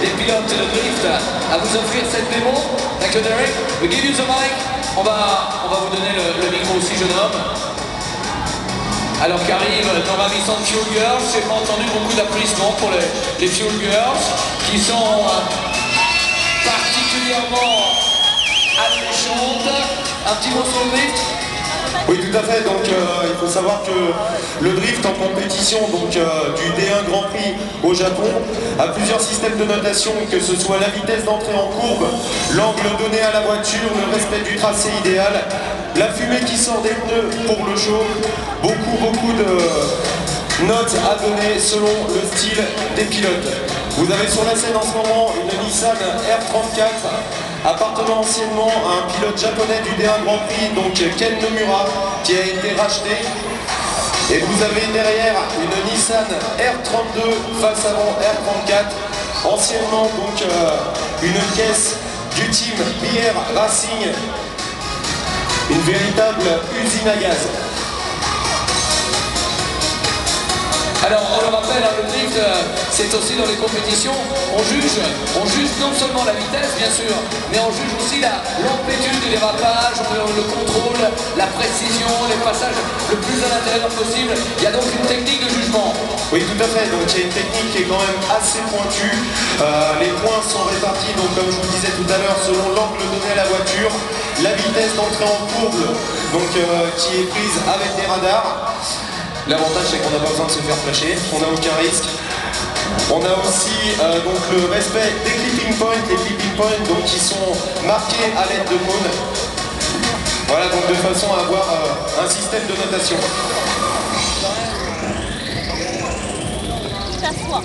des pilotes de drift à vous offrir cette démo. Thank you, Derek. We give you the mic. On va vous donner le micro aussi, jeune homme. Alors qu'arrivent nos ravissantes Fuel Girls, j'ai pas entendu beaucoup d'applaudissements pour les Fuel Girls qui sont particulièrement alléchantes. Un petit mot sur le drift? Oui, tout à fait. Donc il faut savoir que le drift en compétition du D1 Grand Prix au Japon a plusieurs systèmes de notation, que ce soit la vitesse d'entrée en courbe, l'angle donné à la voiture, le respect du tracé idéal, la fumée qui sort des pneus pour le show, beaucoup de notes à donner selon le style des pilotes. Vous avez sur la scène en ce moment une Nissan R34 appartenant anciennement à un pilote japonais du D1 Grand Prix, donc Ken Nomura, qui a été racheté. Et vous avez derrière une Nissan R32 face avant R34, anciennement donc une caisse du team BR Racing, une véritable usine à gaz. Alors on le rappelle, le drift c'est aussi dans les compétitions, on juge non seulement la vitesse bien sûr, mais on juge aussi l'amplitude du dérapage, le contrôle, la précision, les passages le plus à l'intérieur possible. Il y a donc une technique de jugement. Oui, tout à fait, donc il y a une technique qui est quand même assez pointue. Les points sont répartis, donc comme je vous disais tout à l'heure, selon l'angle donné à la voiture, la vitesse d'entrée en courbe donc, qui est prise avec des radars. L'avantage c'est qu'on n'a pas besoin de se faire flasher, on n'a aucun risque. On a aussi donc le respect des clipping points, les clipping points donc, qui sont marqués à l'aide de cônes. Voilà, donc de façon à avoir un système de notation. S'assoit.